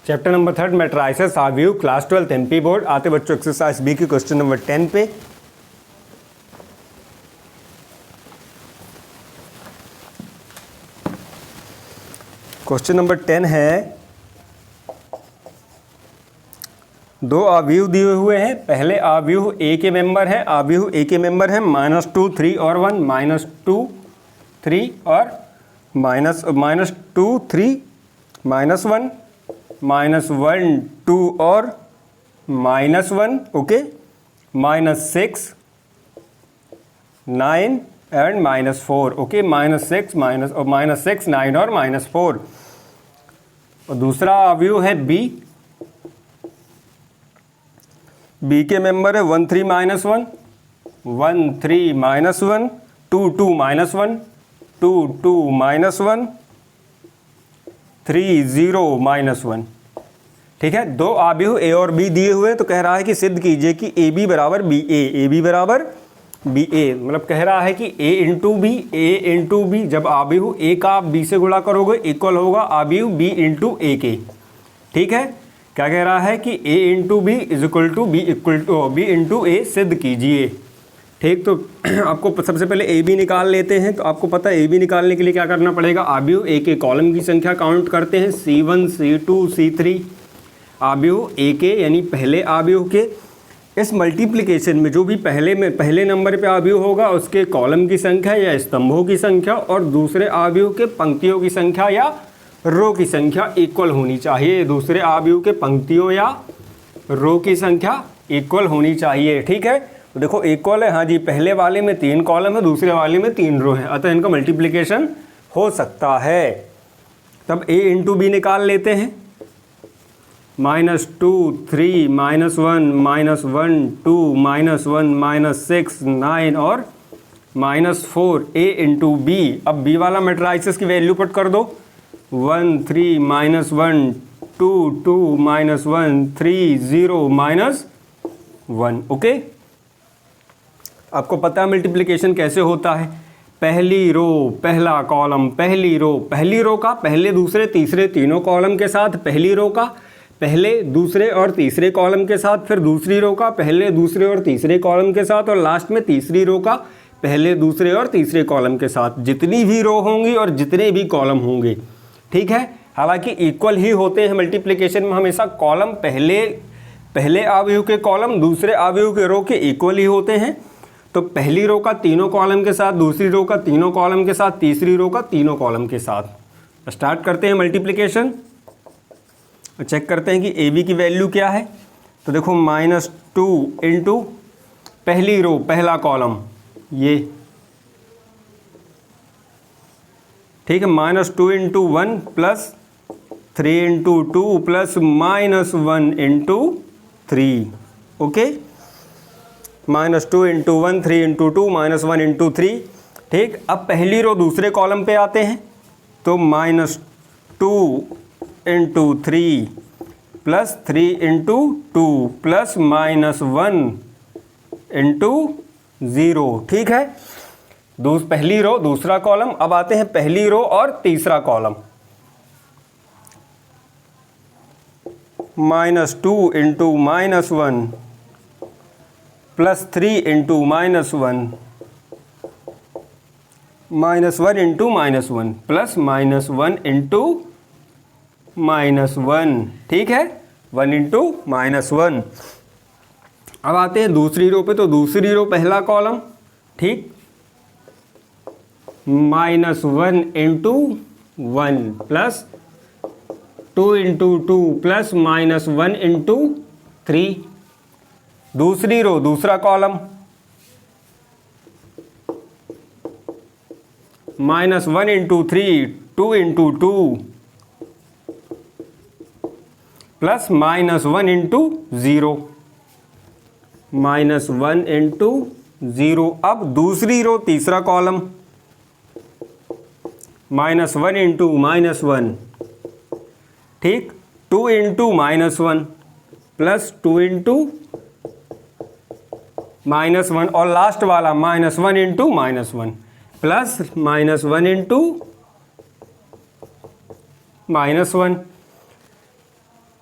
Chapter number 3 matrices आव्यूह, class 12 MP board. आते बच्चों एक्सरसाइज बी की क्वेश्चन नंबर 10 पे। क्वेश्चन नंबर 10 है, दो आव्यूह दिए हुए हैं। पहले आव्यूह ए के मेंबर है, आव्यूह ए के मेंबर है -2 3 और 1, -2 3 और -2 3 -1 -1 2 और -1, ओके, -6 9 एंड -4, ओके, -6 9 और -4। और दूसरा अवयव है बी। बी के मेंबर है 1 3 -1 1 3 -1 2 2 -1 2 2 -1 3 0 -1। ठीक है, दो आव्यूह ए और बी दिए हुए, तो कह रहा है कि सिद्ध कीजिए कि ए बी बराबर बी ए बी बराबर बी ए। मतलब कह रहा है कि ए इंटू बी, जब आव्यूह ए का आप बी से गुणा करोगे इक्वल होगा आव्यूह बी इंटू ए के। ठीक है, क्या कह रहा है कि A into B is equal to B into A सिद्ध कीजिए। ठीक, तो आपको सबसे पहले ए बी निकाल लेते हैं। तो आपको पता है ए बी निकालने के लिए क्या करना पड़ेगा, आव्यूह ए के कॉलम की संख्या काउंट करते हैं, C1 C2 C3। आव्यूह ए के यानी पहले आव्यूह के इस मल्टीप्लिकेशन में जो भी पहले नंबर पे आव्यूह होगा उसके कॉलम की संख्या या स्तंभों की संख्या और दूसरे आव्यूह के पंक्तियों की संख्या या रो की संख्या इक्वल होनी चाहिए। दूसरे आव्यूह के पंक्तियों या रो की संख्या इक्वल होनी चाहिए। ठीक है, तो देखो इक्वल है, हाँ जी, पहले वाले में 3 कॉलम है, दूसरे वाले में 3 रो है, अतः इनका मल्टीप्लिकेशन हो सकता है। तब ए इंटू बी निकाल लेते हैं, -2 3 -1 -1 2 -1 -6 9 और -4 ए इंटू बी। अब बी वाला मैट्राइसेस की वैल्यू पुट कर दो, 1 3 -1 2 2 -1 3 0 -1, ओके। आपको पता है मल्टीप्लिकेशन कैसे होता है, पहली रो पहला कॉलम, पहली रो का पहले दूसरे तीसरे तीनों कॉलम के साथ, पहली रो का पहले दूसरे और तीसरे कॉलम के साथ, फिर दूसरी रो का पहले दूसरे और तीसरे कॉलम के साथ, और लास्ट में तीसरी रो का पहले दूसरे और तीसरे कॉलम के साथ। जितनी भी रो होंगी और जितने भी कॉलम होंगे, ठीक है, हालांकि इक्वल ही होते हैं मल्टीप्लिकेशन में हमेशा। कॉलम पहले आव्यूह के कॉलम दूसरे आव्यूह के रो के इक्वल ही होते हैं। तो पहली रो का तीनों कॉलम के साथ, दूसरी रो का तीनों कॉलम के साथ, तीसरी रो का तीनों कॉलम के साथ। स्टार्ट करते हैं मल्टीप्लिकेशन और चेक करते हैं कि ए बी की वैल्यू क्या है। तो देखो -2 इंटू पहली रो पहला कॉलम ये, ठीक है, -2 into 1 plus 3 into 2 plus -1 into 3, okay, -2 into 1 3 into 2 -1 into 3। ठीक, अब पहली रो दूसरे कॉलम पे आते हैं, तो -2 into 3 plus 3 into 2 plus -1 into 0। ठीक है, पहली रो दूसरा कॉलम। अब आते हैं पहली रो और तीसरा column, -2 into -1 plus 3 into -1 -1 into -1 plus -1 into -1। ठीक है, 1 इंटू -1। अब आते हैं दूसरी रो पे, तो दूसरी रो पहला कॉलम, ठीक, -1 into 1 plus 2 into 2 plus -1 into 3। दूसरी रो दूसरा column, -1 into 3 2 into 2 plus -1 into 0 -1 into 0। अब दूसरी रो तीसरा कॉलम, -1 इंटू -1, ठीक, 2 इंटू -1 प्लस 2 इंटू -1, और लास्ट वाला -1 इंटू -1 प्लस -1 इंटू -1।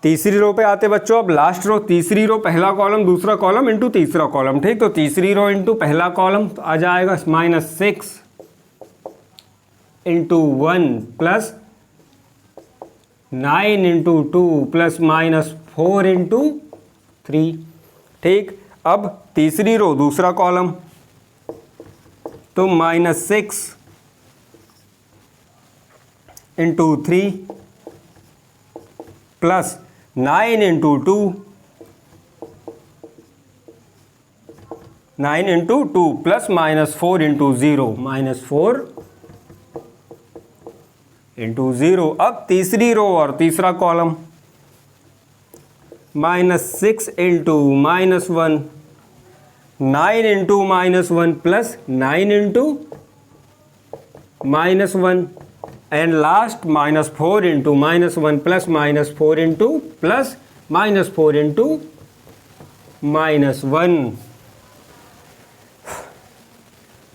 तीसरी रो पे आते बच्चों, अब लास्ट रो, तीसरी रो पहला कॉलम दूसरा कॉलम इंटू तीसरा कॉलम, ठीक। तो तीसरी रो इंटू पहला कॉलम तो आ जाएगा -6 into 1 plus 9 into 2 plus -4 into 3, ठीक। अब तीसरी रो दूसरा कॉलम तो -6 into 3 plus 9 into 2, 9 into 2 plus -4 into 0, -4 into 0। अब तीसरी रो और तीसरा column -6 into -1, 9 into -1 plus 9 into -1 and last -4 into -1 plus -4 into plus -4 into -1।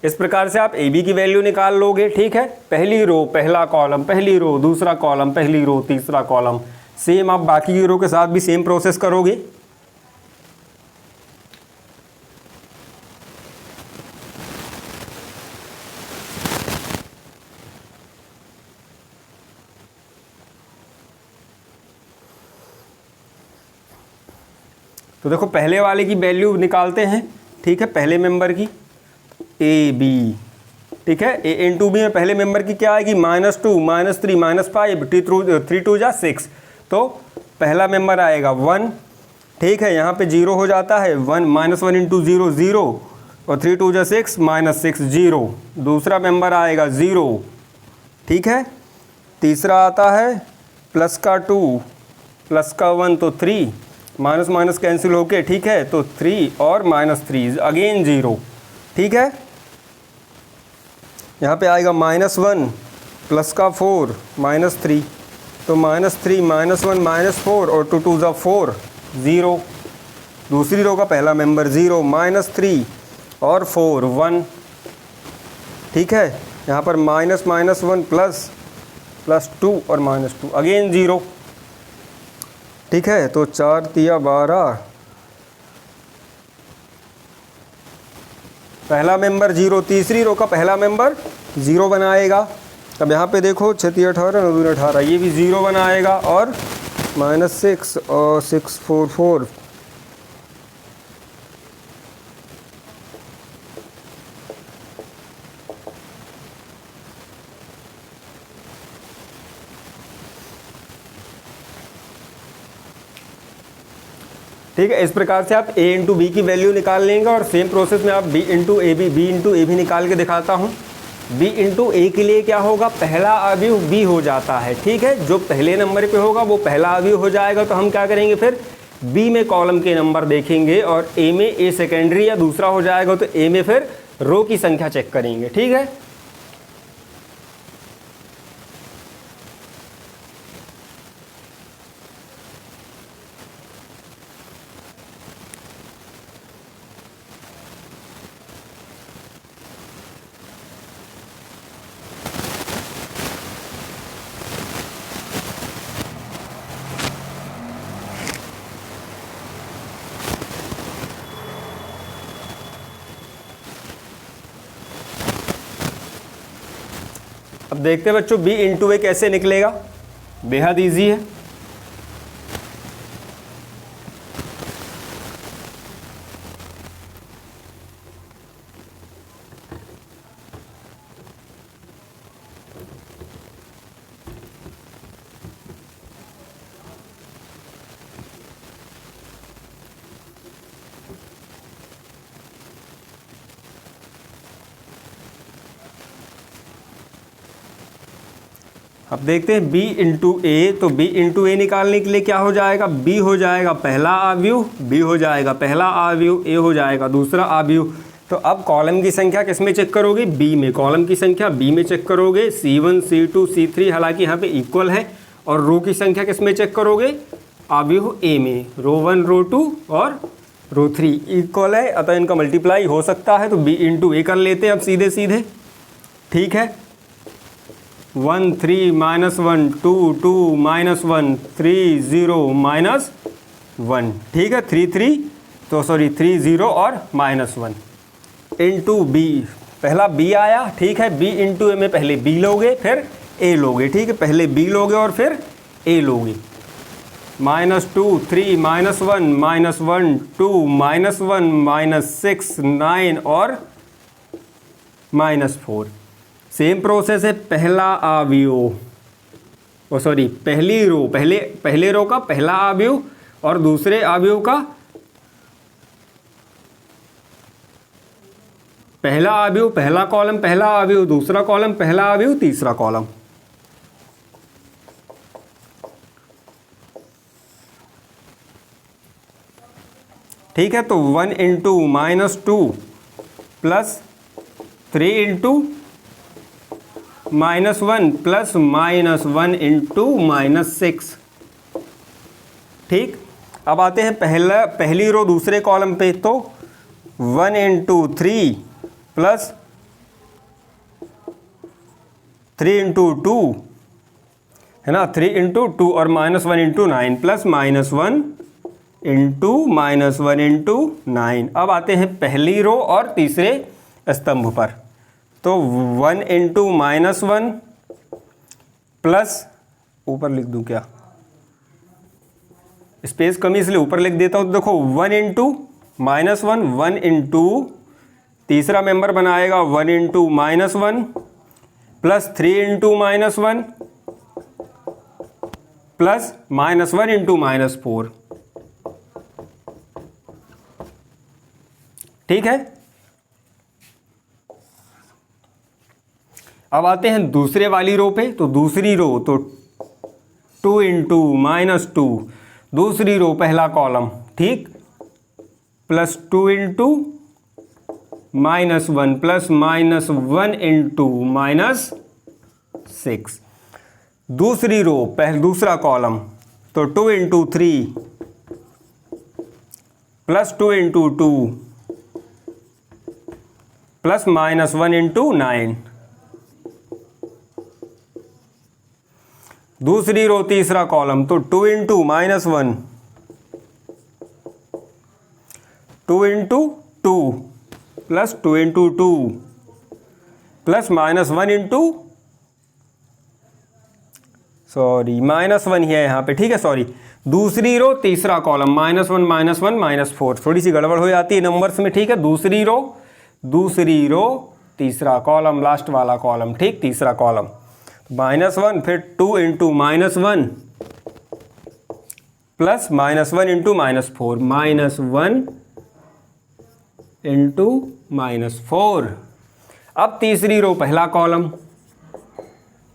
इस प्रकार से आप ए बी की वैल्यू निकाल लोगे, ठीक है। पहली रो पहला कॉलम, पहली रो दूसरा कॉलम, पहली रो तीसरा कॉलम, सेम आप बाकी की रो के साथ भी सेम प्रोसेस करोगे। तो देखो पहले वाले की वैल्यू निकालते हैं, ठीक है, पहले मेंबर की ए बी, ठीक है। ए इंटू बी में पहले मेंबर की क्या आएगी, -2 -3 -5 3 2 जा 6, तो पहला मेंबर आएगा 1, ठीक है। यहाँ पे 0 हो जाता है, 1 -1 इंटू 0 0 और 3 2 जा 6 -6 0। दूसरा मेंबर आएगा 0, ठीक है। तीसरा आता है प्लस का 2 प्लस का 1 तो 3, माइनस माइनस कैंसिल होके, ठीक है, तो 3 और -3 अगेन 0, ठीक है। यहाँ पे आएगा -1 प्लस का 4 -3, तो -3 -1 -4 और 2 2 4 0। दूसरी रो का पहला मेंबर 0 -3 और 4 1, ठीक है। यहाँ पर -1 प्लस 2 और -2 अगेन 0, ठीक है। तो 4 तिया 12, पहला मेंबर 0, तीसरी रो का पहला मेंबर 0 बनाएगा। अब यहाँ पे देखो 6 तिया 18 9 दूनी 18, ये भी 0 बनाएगा और -6 और 6 4 4, ठीक है। इस प्रकार से आप a इंटू बी की वैल्यू निकाल लेंगे और सेम प्रोसेस में आप b इंटू ए भी निकाल के दिखाता हूँ। b इंटू ए के लिए क्या होगा, पहला अवयव b हो जाता है, ठीक है। जो पहले नंबर पे होगा वो पहला अवयव हो जाएगा। तो हम क्या करेंगे, फिर b में कॉलम के नंबर देखेंगे और a में a सेकेंडरी या दूसरा हो जाएगा, तो a में फिर रो की संख्या चेक करेंगे, ठीक है। अब देखते हैं बच्चों b इंटू ए कैसे निकलेगा, बेहद इजी है। अब देखते हैं b इंटू ए, तो b इंटू ए निकालने के लिए क्या हो जाएगा, b हो जाएगा पहला अवयव, b हो जाएगा पहला अवयव, a हो जाएगा दूसरा अवयव। तो अब कॉलम की संख्या किस में चेक करोगे, b में, कॉलम की संख्या b में चेक करोगे, C1 C2 C3 हालांकि यहाँ पे इक्वल है। और रो की संख्या किस में चेक करोगे, अवयव a में, रो 1 रो 2 और रो 3 इक्वल है, अतः इनका मल्टीप्लाई हो सकता है। तो b इंटू ए कर लेते हैं अब सीधे सीधे, ठीक है। 1 3 माइनस 1 2 2 माइनस 1 3 0 माइनस 1, ठीक है 3 3 तो सॉरी 3 0 और माइनस 1 इंटू बी, पहला बी आया, ठीक है बी इंटू ए में पहले बी लोगे फिर ए लोगे, ठीक है पहले बी लोगे और फिर ए लोगे। Minus 2 3 minus 1 minus 1 2 minus 1 minus 6 9 और माइनस 4। सेम प्रोसेस है, पहला अवयव सॉरी पहली रो, पहले रो का पहला अवयव और दूसरे अवयव का पहला अवयव, पहला कॉलम पहला अवयव, दूसरा कॉलम पहला अवयव, तीसरा कॉलम। ठीक है तो 1 into minus 2 plus 3 into minus 1 plus minus 1 into minus 6। ठीक, अब आते हैं पहली रो दूसरे कॉलम पे, तो 1 इंटू 3 प्लस 3 इंटू 2 है ना, 3 इंटू 2 और minus 1 into 9 plus minus 1 into minus 1 into 9। अब आते हैं पहली रो और तीसरे स्तंभ पर, तो 1 इंटू माइनस 1 प्लस, ऊपर लिख दूं क्या, स्पेस कमी इसलिए ऊपर लिख देता हूं, तो देखो 1 इंटू माइनस 1 1 इंटू तीसरा मेंबर बनाएगा 1 into minus 1 plus 3 into minus 1 plus minus 1 into minus 4। ठीक है, अब आते हैं दूसरे वाली रो पे, तो दूसरी रो तो 2 इंटू माइनस 2, दूसरी रो पहला कॉलम, ठीक plus 2 into minus 1 plus minus 1 into minus 6। दूसरी रो दूसरा कॉलम, तो 2 into 3 plus 2 into 2 plus minus 1 into 9। दूसरी रो तीसरा कॉलम, तो 2 into minus 1 2 into 2 plus 2 into 2 plus minus 1 into sorry minus 1 ही है यहाँ पे, ठीक है सॉरी, दूसरी रो तीसरा कॉलम माइनस 1 माइनस 1 माइनस 4, थोड़ी सी गड़बड़ हो जाती है नंबर्स में, ठीक है दूसरी रो तीसरा कॉलम, लास्ट वाला कॉलम, ठीक तीसरा कॉलम माइनस 1 फिर 2 into minus 1 plus minus 1 into minus 4, minus 1 into minus 4। अब तीसरी रो पहला कॉलम,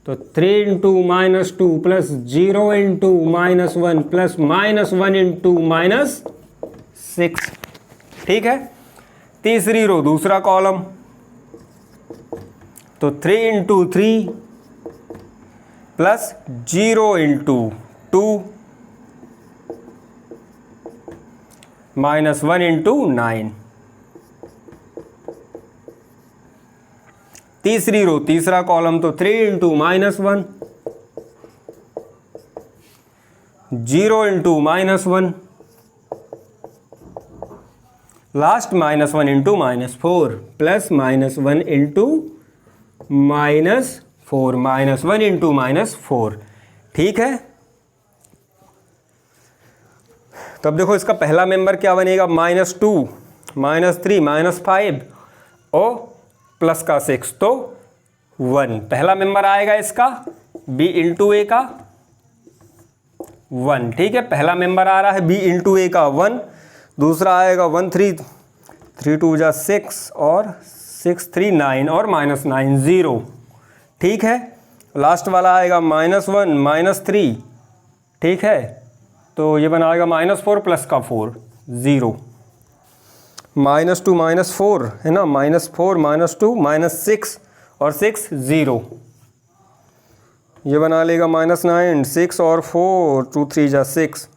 तो 3 into minus 2 plus 0 into minus 1 plus minus 1 into minus 6। ठीक है, तीसरी रो दूसरा कॉलम, तो 3 into 3 plus 0 into 2 minus 1 into 9। तीसरी रो तीसरा कॉलम, तो 3 into minus 1 0 into minus 1 last minus 1 into minus 4 plus minus 1 into minus 4 minus 1 into minus 4। ठीक है, तब देखो इसका पहला मेंबर क्या बनेगा, माइनस 2 माइनस 3 माइनस 5 और प्लस का 6, तो 1 पहला मेंबर आएगा इसका, b इंटू ए का 1। ठीक है, पहला मेंबर आ रहा है b इंटू ए का 1, दूसरा आएगा 1 3 3 2 जा 6 और 6 3 9 और माइनस 9 0। ठीक है, लास्ट वाला आएगा माइनस 1 माइनस 3। ठीक है, तो ये बनाएगा माइनस 4 प्लस का 4 0, माइनस 2 माइनस 4 है ना, माइनस 4 माइनस 2 माइनस 6 और 6 0। ये बना लेगा माइनस 9 6 और 4 2 3 जा 6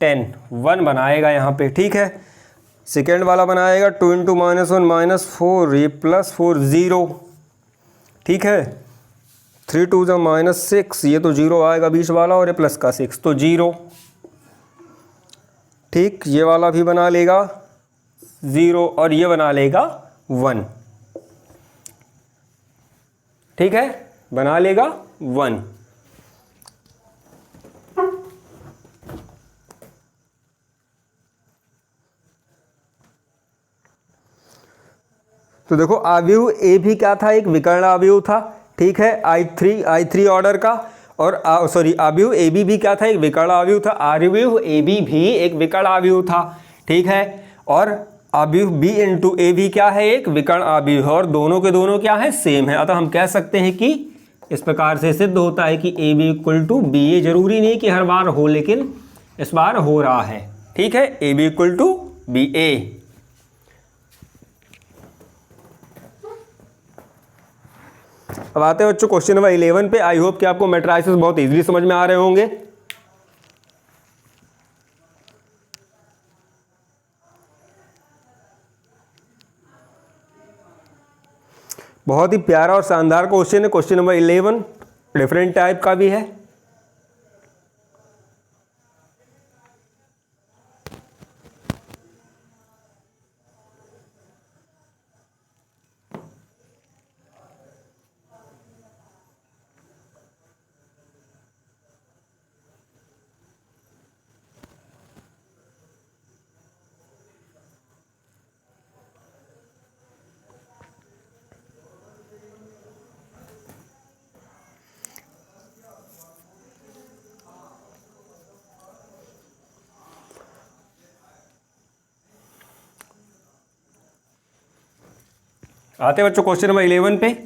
10 1 बनाएगा यहाँ पे। ठीक है, सेकेंड वाला बनाएगा 2 इंटू माइनस 1 माइनस 4 ये प्लस 4 0। ठीक है, 3 2 जा -6, ये तो 0 आएगा बीच वाला, और ये प्लस का 6 तो 0। ठीक, ये वाला भी बना लेगा 0 और ये बना लेगा 1। ठीक है, बना लेगा 1। तो देखो अवयव ए भी क्या था, एक विकर्ण अवयव था। ठीक है, I3 ऑर्डर का, और अवयव ए भी क्या था, एक विकर्ण अवयव था। अवयव ए भी एक विकर्ण अवयव था। ठीक है, और अवयव बी इंटू ए भी क्या है, एक विकर्ण अवयव, और दोनों के दोनों क्या है, सेम है। अतः हम कह सकते हैं कि इस प्रकार से सिद्ध होता है कि A B equal to B. ये जरूरी नहीं कि हर बार हो, लेकिन इस बार हो रहा है। ठीक है, A B equal to B A. अब आते हैं बच्चों क्वेश्चन नंबर 11 पे। आई होप कि आपको मैट्रिसेस बहुत इजीली समझ में आ रहे होंगे। बहुत ही प्यारा और शानदार क्वेश्चन है। क्वेश्चन नंबर 11 डिफरेंट टाइप का भी है। आते हैं बच्चों क्वेश्चन नंबर 11 पे।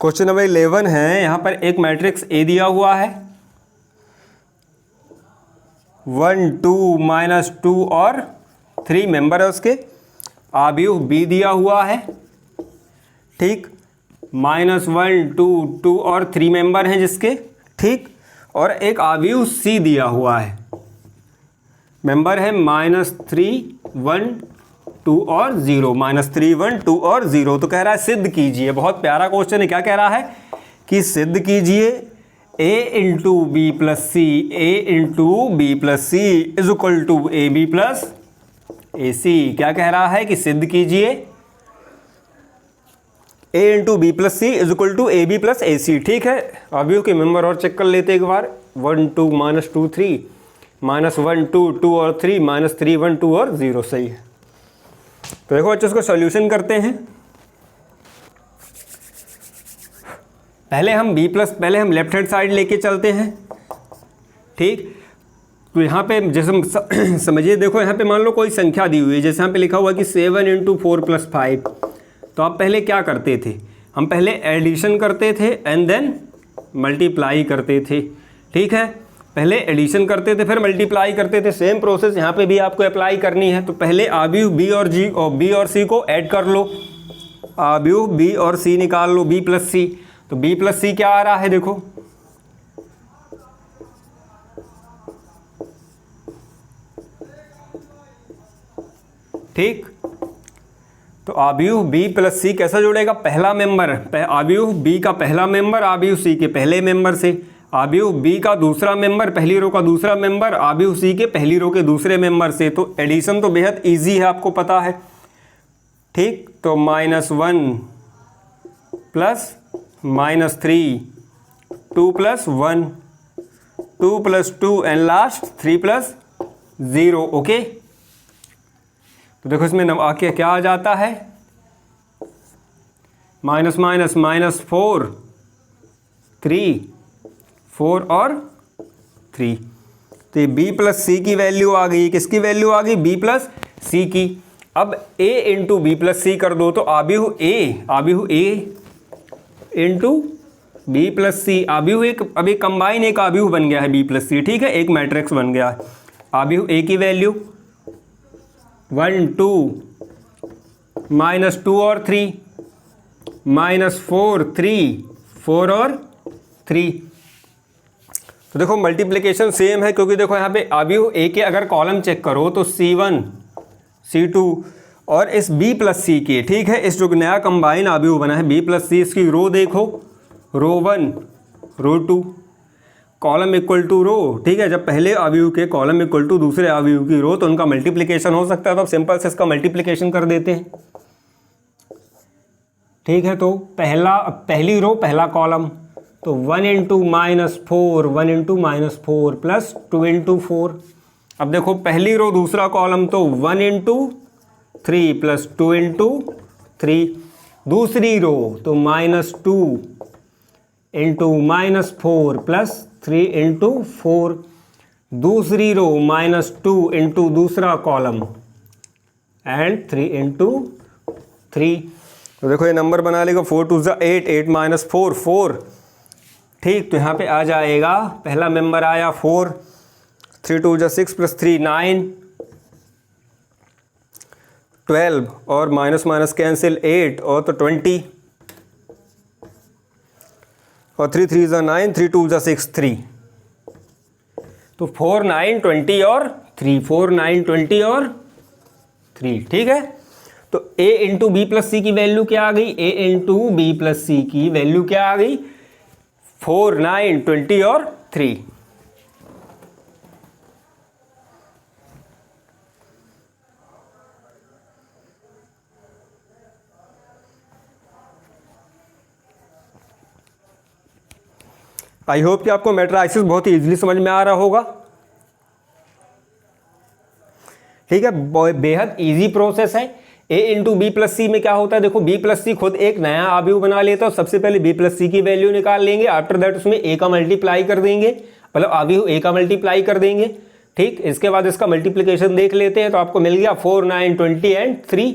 क्वेश्चन नंबर 11 है, यहां पर एक मैट्रिक्स ए दिया हुआ है, 1 2 -2 और 3 मेंबर है उसके। अवयव बी दिया हुआ है। ठीक, -1 2 2 और 3 मेंबर हैं जिसके। ठीक, और एक अवयव सी दिया हुआ है, मेंबर है -3 1 2 और 0, -3 1 2 और 0। तो कह रहा है सिद्ध कीजिए। बहुत प्यारा क्वेश्चन है। क्या कह रहा है कि सिद्ध कीजिए a into B plus C, A into B plus C is equal to A B plus A C. क्या कह रहा है कि सिद्ध कीजिए a into B plus C is equal to A B plus A C. ठीक है, अवयव के मेंबर और चेक कर लेते एक बार। 1 2 -2 3 -1 2 2 और 3 -3 1 2 और 0 सही है। तो देखो बच्चों इसको सॉल्यूशन करते हैं। पहले हम लेफ्ट हैंड साइड लेके चलते हैं। ठीक, तो यहाँ पे जैसे समझिए, देखो यहाँ पे मान लो कोई संख्या दी हुई है, जैसे यहाँ पे लिखा हुआ कि 7 × 4 + 5। तो आप पहले क्या करते थे, हम पहले एडिशन करते थे एंड देन मल्टीप्लाई करते थे। ठीक है, पहले एडिशन करते थे फिर मल्टीप्लाई करते थे। सेम प्रोसेस यहाँ पे भी आपको अप्लाई करनी है। तो पहले अवयव बी और सी को ऐड कर लो। अवयव बी और सी निकाल लो, बी प्लस सी। तो बी प्लस सी क्या आ रहा है, देखो ठीक। तो अवयव बी प्लस सी कैसा जुड़ेगा, पहला मेंबर, अवयव बी का पहला मेंबर अवयव सी के पहले मेंबर से, अवयव बी का दूसरा मेंबर पहली रो का दूसरा मेंबर अवयव सी के पहली रो के दूसरे मेंबर से। तो एडिशन तो बेहद इजी है, आपको पता है। ठीक, तो -1 प्लस -3 2 + 1 2 + 2 एंड लास्ट 3 + 0। ओके, तो देखो इसमें आके क्या आ जाता है, -, -4 3 4 और 3। तो ये b प्लस सी की वैल्यू आ गई। किसकी वैल्यू आ गई? b प्लस सी की। अब a इंटू बी प्लस सी कर दो तो आबिहु a इंटू बी प्लस सी, आबिहु एक, अभी कंबाइन एक आबिहु बन गया है b प्लस सी, ठीक है, एक मैट्रिक्स बन गया है। आबिहु a की वैल्यू 1 2 माइनस 2 और 3 माइनस 4 3 4 और 3। तो देखो मल्टीप्लिकेशन सेम है, क्योंकि देखो यहाँ पे आबिहु ए के अगर कॉलम चेक करो तो C1 C2 और इस B प्लस सी के, ठीक है, इस जो नया कंबाइन आबिहु बना है B प्लस सी, इसकी रो देखो, रो 1 रो 2 कॉलम इक्वल टू रो, ठीक है। जब पहले आबिहु के कॉलम इक्वल टू दूसरे आबिहु की रो, तो उनका मल्टीप्लिकेशन हो सकता है, तो अब सिंपल से इसका मल्टीप्लिकेशन कर देते हैं, ठीक है। तो पहली रो पहला कॉलम, तो 1 into minus 4 1 into minus 4 plus 2 into 4। अब देखो पहली रो दूसरा कॉलम, तो 1 इंटू 3 प्लस 2 इंटू 3। दूसरी रो तो minus 2 into minus 4 plus 3 into 4। दूसरी रो माइनस 2 इंटू दूसरा कॉलम एंड 3 इंटू 3। तो देखो ये नंबर बना लेगा 4 2 8 8 माइनस 4 4, ठीक। तो यहाँ पे आ जाएगा, पहला मेंबर आया 4, 3 2 6 प्लस 3 9 12 और माइनस माइनस कैंसिल 8 और तो 20 और 3 3 9 3 2 6 3। तो 4 9 20 और 3 4 9 20 और 3, ठीक है। तो a इंटू बी प्लस सी की वैल्यू क्या आ गई? a इंटू बी प्लस सी की वैल्यू क्या आ गई? 4 9 20 और 3। आई होप कि आपको मैट्रिसेस बहुत ही इजीली समझ में आ रहा होगा, ठीक है। बेहद इजी प्रोसेस है। a इंटू बी प्लस सी में क्या होता है, देखो b प्लस सी खुद एक नया आबिहु बना लेता है। सबसे पहले b प्लस सी की वैल्यू निकाल लेंगे, आफ्टर दैट उसमें a का मल्टीप्लाई कर देंगे, मतलब आबिहु a का मल्टीप्लाई कर देंगे, ठीक। इसके बाद इसका मल्टीप्लिकेशन देख लेते हैं, तो आपको मिल गया 4 9 20 एंड 3,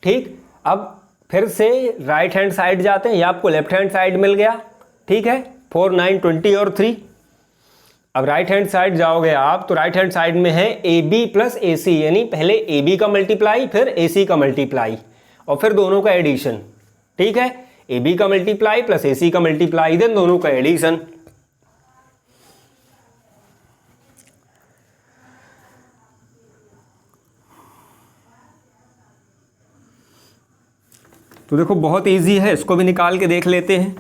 ठीक। अब फिर से राइट हैंड साइड जाते हैं, या आपको लेफ्ट हैंड साइड मिल गया, ठीक है, 4 9 20 और 3। अब राइट हैंड साइड जाओगे आप, तो राइट हैंड साइड में है ए बी प्लस ए सी, यानी पहले ए बी का मल्टीप्लाई फिर ए सी का मल्टीप्लाई और फिर दोनों का एडिशन, ठीक है। ए बी का मल्टीप्लाई प्लस ए सी का मल्टीप्लाई देन दोनों का एडिशन। तो देखो बहुत इजी है, इसको भी निकाल के देख लेते हैं।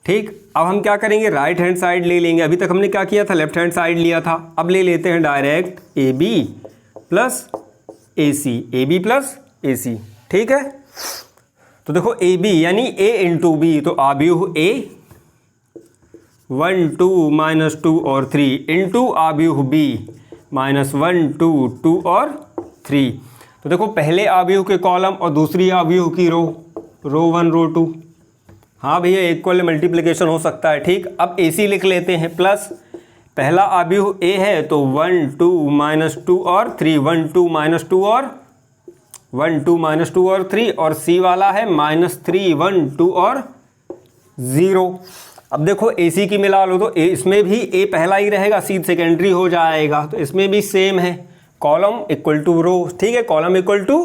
ठीक, अब हम क्या करेंगे, राइट हैंड साइड ले लेंगे। अभी तक हमने क्या किया था, लेफ्ट हैंड साइड लिया था। अब ले लेते हैं direct A B plus A C, A B plus A C, ठीक है। तो देखो ए बी यानी ए इंटू बी, तो आबिहु ए 1 2 माइनस 2 और 3 इंटू आबिहु बी माइनस 1 2 2 और 3। तो देखो पहले आबिहु के कॉलम और दूसरी आबिहु की रो 1 रो 2, हाँ भैया इक्वल मल्टीप्लिकेशन हो सकता है, ठीक। अब ए सी लिख लेते हैं, प्लस पहला आबिहु ए है तो 1 2 माइनस 2 और 3 1 2 माइनस 2 और 1 2 माइनस 2 और 3, और सी वाला है माइनस 3 1 2 और 0। अब देखो ए सी की मिला लो, तो इसमें भी ए पहला ही रहेगा, सी सेकेंडरी हो जाएगा। तो इसमें भी सेम है, कॉलम इक्वल टू रो, ठीक है, column equal to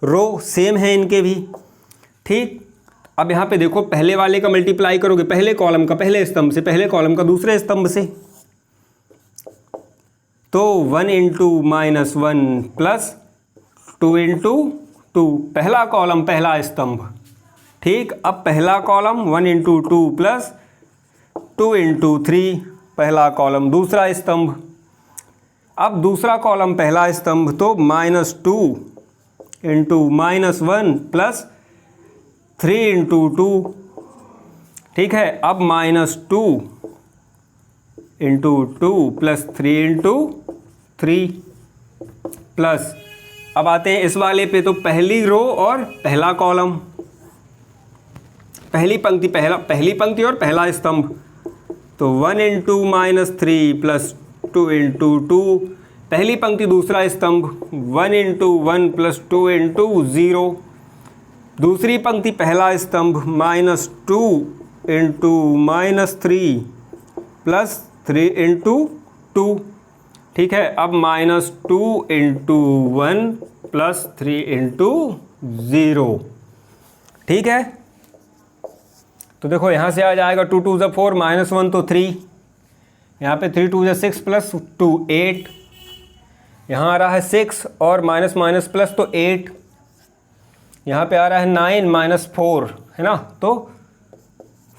row same है इनके भी, ठीक। अब यहाँ पे देखो पहले वाले का मल्टीप्लाई करोगे पहले कॉलम का पहले स्तंभ से, पहले कॉलम का दूसरे स्तंभ से, तो 1 इंटू माइनस 1 प्लस 2 इंटू 2, पहला कॉलम पहला स्तंभ, ठीक। अब पहला कॉलम 1 इंटू 2 प्लस 2 इंटू 3, पहला कॉलम दूसरा स्तंभ। अब दूसरा कॉलम पहला स्तंभ, तो minus 2 into minus 1 plus 3 into 2, ठीक है। अब minus 2 into 2 plus 3 into 3, plus, अब आते हैं इस वाले पे, तो पहली रो और पहला कॉलम, पहली पंक्ति और पहला स्तंभ, तो 1 इंटू -3 प्लस 2 इंटू 2, पहली पंक्ति दूसरा स्तंभ 1 इंटू 1 प्लस 2 इंटू 0, दूसरी पंक्ति पहला स्तंभ -2 इंटू -3 प्लस 3 इंटू 2, ठीक है। अब -2 इंटू 1 प्लस 3 इंटू 0, ठीक है। तो देखो यहाँ से आ जाएगा 2 2 ज़ा 4, -1 तो 3, यहाँ पे 3 2 ज़ा 6 प्लस 2 8, यहाँ आ रहा है 6 और माइनस माइनस प्लस तो 8, यहाँ पे आ रहा है 9 -4 है ना, तो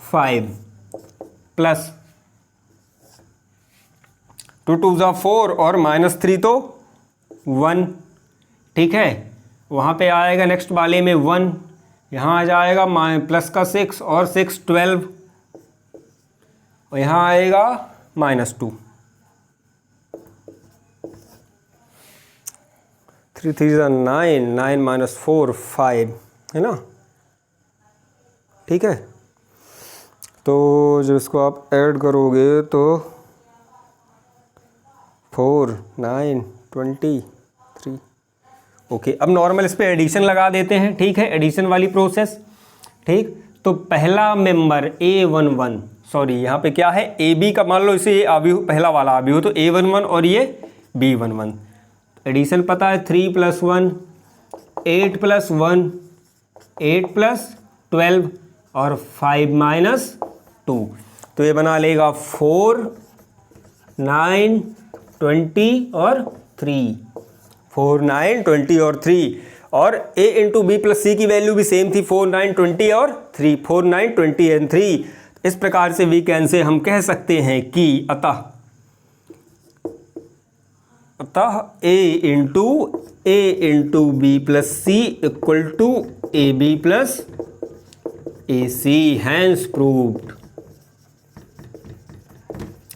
5 प्लस 2 2 ज़ा 4 और -3 तो 1, ठीक है। वहाँ पे आएगा नेक्स्ट वाले में 1, यहाँ आ जाएगा प्लस का 6 और 6 12, और यहाँ आएगा -2, 3 3 ज़ा 9, 9 -4 5 है ना, ठीक है। तो जब इसको आप ऐड करोगे तो 4 9 23, ओके। अब नॉर्मल इस पे एडिशन लगा देते हैं, ठीक है, एडिशन वाली प्रोसेस, ठीक। तो पहला मेंबर A11, सॉरी यहाँ पे क्या है AB का, मान लो इसे ये अवयव पहला वाला अवयव, तो A11 और ये B11, एडिशन पता है 3 + 1 8 + 1 8 + 12 और 5 - 2, तो ये बना लेगा 4 9 20 और 3, 4 9 20 और 3, और A into B plus C की वैल्यू भी सेम थी, 4 9 20 और 3, 4 9 20 एंड 3। इस प्रकार से वी कैन से हम कह सकते हैं कि अतः A into B plus C equal to AB plus AC, hence proved.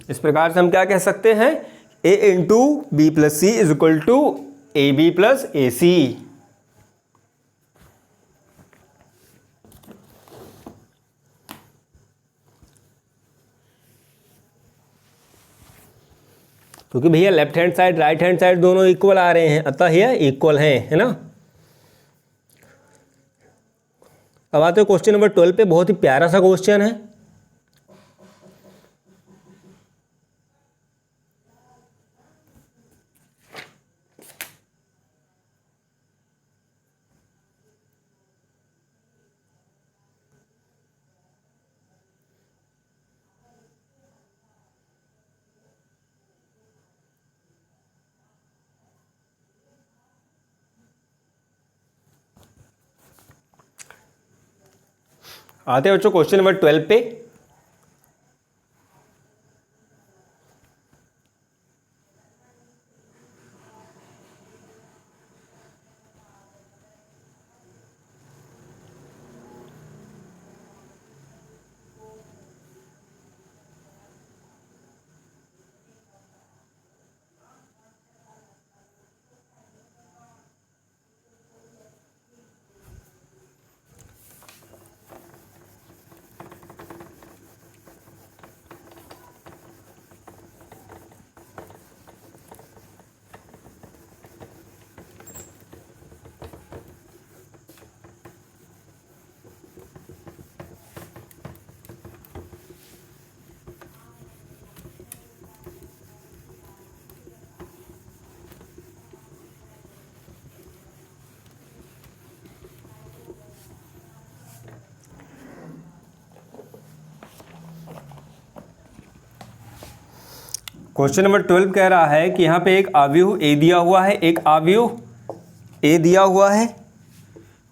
इस प्रकार से हम क्या कह सकते हैं, A into B plus C is equal to AB plus AC। क्योंकि भैया left hand side right hand side दोनों इक्वल आ रहे हैं, अतः ये इक्वल है ना। अब आते हैं क्वेश्चन नंबर 12 पे, बहुत ही प्यारा सा क्वेश्चन है। आते हैं बच्चों क्वेश्चन नंबर 12 पे। क्वेश्चन नंबर 12 कह रहा है कि यहाँ पे एक अवयव A दिया हुआ है, एक अवयव A दिया हुआ है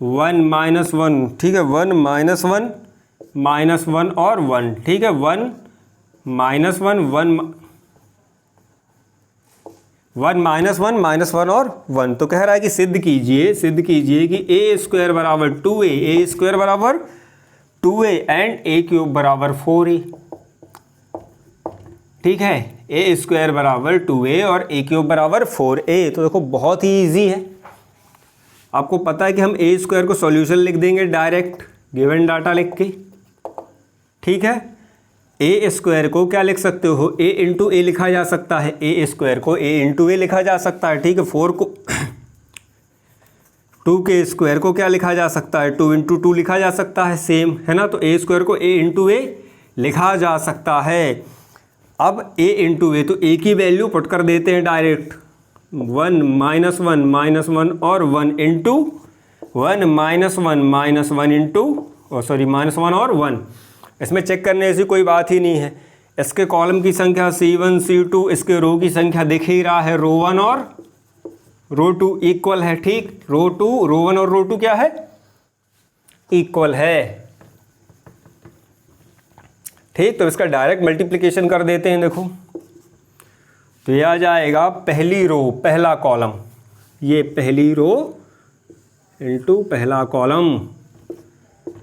1 - 1, ठीक है, 1 - 1 -1 और 1, ठीक है, 1 - 1 -1 और 1। तो कह रहा है कि सिद्ध कीजिए कि A² बराबर 2A, A² बराबर 2A एंड A³ बराबर 4A। ठीक है, ए स्क्वायर बराबर 2a और ए क्यूब बराबर 4a। तो देखो बहुत ही ईजी है, आपको पता है कि हम ए स्क्वायर को सॉल्यूशन लिख देंगे डायरेक्ट गिवन डाटा लिख के। ठीक है, ए स्क्वायर को क्या लिख सकते हो, ए इंटू ए लिखा जा सकता है, ए स्क्वायर को ए इंटू ए लिखा जा सकता है। ठीक है, 4 को 2 के स्क्वायर को क्या लिखा जा सकता है, 2 इंटू 2 लिखा जा सकता है, सेम है ना। तो ए स्क्वायर को ए इंटू ए लिखा जा सकता है। अब ए इंटू ए, तो ए की वैल्यू पुट कर देते हैं डायरेक्ट, 1 माइनस 1 माइनस 1 और 1 into 1 minus 1 minus 1 into sorry minus 1 और 1। इसमें चेक करने ऐसी कोई बात ही नहीं है। इसके कॉलम की संख्या C1 C2, इसके रो की संख्या दिख ही रहा है, रो 1 और रो 2 इक्वल है। ठीक, रो 1 और रो 2 क्या है, इक्वल है। ठीक, तो इसका डायरेक्ट मल्टीप्लिकेशन कर देते हैं। देखो तो ये आ जाएगा पहली रो पहला कॉलम, ये पहली रो इंटू पहला कॉलम,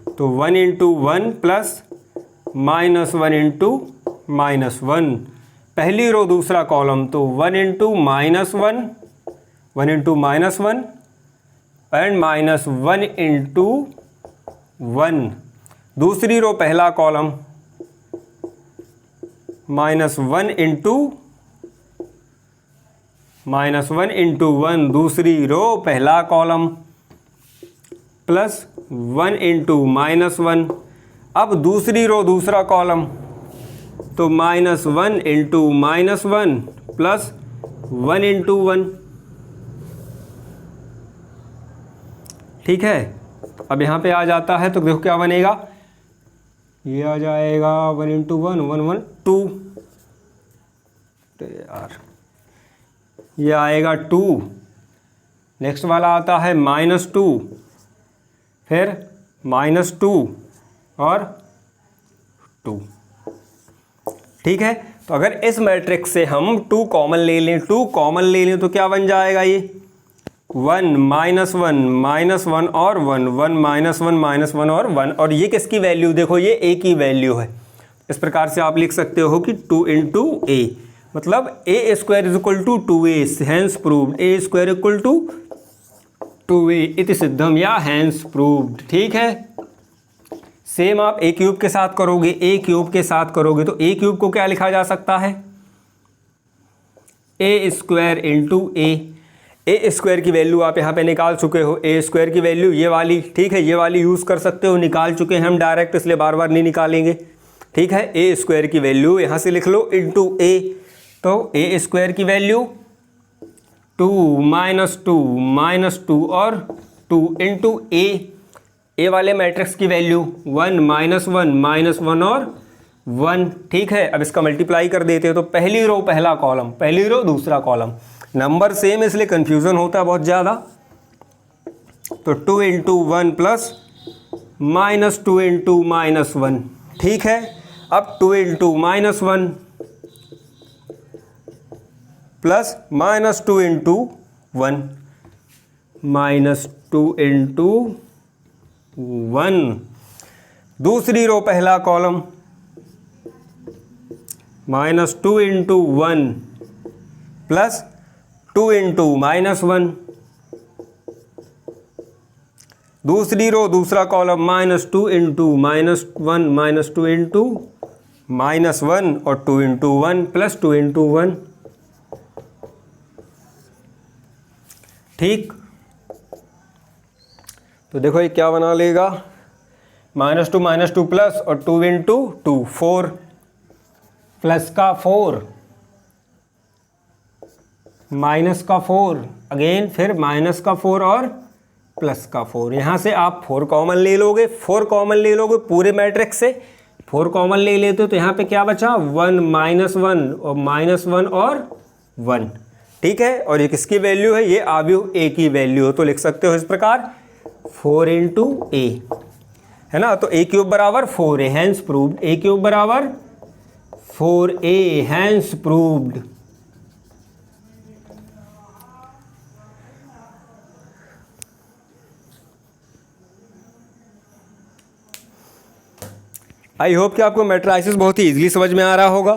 तो 1 into 1 plus minus 1 into minus 1। पहली रो दूसरा कॉलम, तो 1 into minus 1 1 into minus 1 and minus 1 into 1। दूसरी रो पहला column, minus 1 into minus 1 into 1 दूसरी रो पहला कॉलम, प्लस 1 इंटू माइनस 1। अब दूसरी रो दूसरा कॉलम, तो minus 1 into minus 1 plus 1 into 1। ठीक है, अब यहाँ पे आ जाता है तो देखो क्या बनेगा, ये आ जाएगा 1 इंटू 1 1 1 2। यार ये आएगा 2। नेक्स्ट वाला आता है माइनस 2, फिर माइनस 2 और 2। ठीक है, तो अगर इस मैट्रिक्स से हम 2 कॉमन ले लें, 2 कॉमन ले लें तो क्या बन जाएगा, ये 1 माइनस 1 माइनस 1 और 1 1 माइनस 1 माइनस 1 और 1। और ये किसकी वैल्यू, देखो ये ए की वैल्यू है। इस प्रकार से आप लिख सकते हो कि 2 इंटू ए, मतलब A square is equal to 2a, hence proved. A square equal to 2a इति सिद्धम या हैंस प्रूव्ड। ठीक है, सेम आप ए क्यूब के साथ करोगे, ए क्यूब के साथ करोगे तो ए क्यूब को क्या लिखा जा सकता है, ए स्क्वायर इंटू ए स्क्वायर की वैल्यू आप यहाँ पे निकाल चुके हो, ए स्क्वायर की वैल्यू ये वाली। ठीक है, ये वाली यूज़ कर सकते हो, निकाल चुके हैं हम डायरेक्ट, इसलिए बार बार नहीं निकालेंगे। ठीक है, ए स्क्वायर की वैल्यू यहाँ से लिख लो इंटू ए, तो ए स्क्वायर की वैल्यू 2 माइनस 2 और 2 इंटू ए वाले मैट्रिक्स की वैल्यू 1 माइनस 1 माइनस 1 और 1। ठीक है, अब इसका मल्टीप्लाई कर देते हो तो पहली रो पहला कॉलम, पहली रो दूसरा कॉलम, नंबर सेम इसलिए कंफ्यूजन होता है बहुत ज़्यादा। तो 2 into 1 plus minus 2 into minus 1। ठीक है, अब 2 into minus 1 plus minus 2 into 1 minus 2 into 1। दूसरी रो पहला column, minus 2 into 1 plus 2 into minus 1। दूसरी रो दूसरा column, minus 2 into minus 1 minus 2 into minus 1 और 2 इंटू 1 प्लस 2 इंटू 1। ठीक, तो देखो ये क्या बना लेगा, माइनस 2 प्लस और 2 इंटू 2 4 प्लस का 4 माइनस का 4 अगेन, फिर माइनस का 4 और प्लस का 4। यहाँ से आप 4 कॉमन ले लोगे, 4 कॉमन ले लोगे पूरे मैट्रिक्स से, 4 कॉमन ले लेते हो तो यहाँ पे क्या बचा, 1 माइनस 1 और माइनस 1 और 1। ठीक है, और ये किसकी वैल्यू है, ये आव्यूह ए की वैल्यू हो, तो लिख सकते हो इस प्रकार 4 इंटू ए, है ना। तो ए क्यूब बराबर 4a, हैंस प्रूव्ड। ए क्यूब बराबर 4a, hence proved. I hope कि आपको मैट्रिसेस बहुत ही इजीली समझ में आ रहा होगा।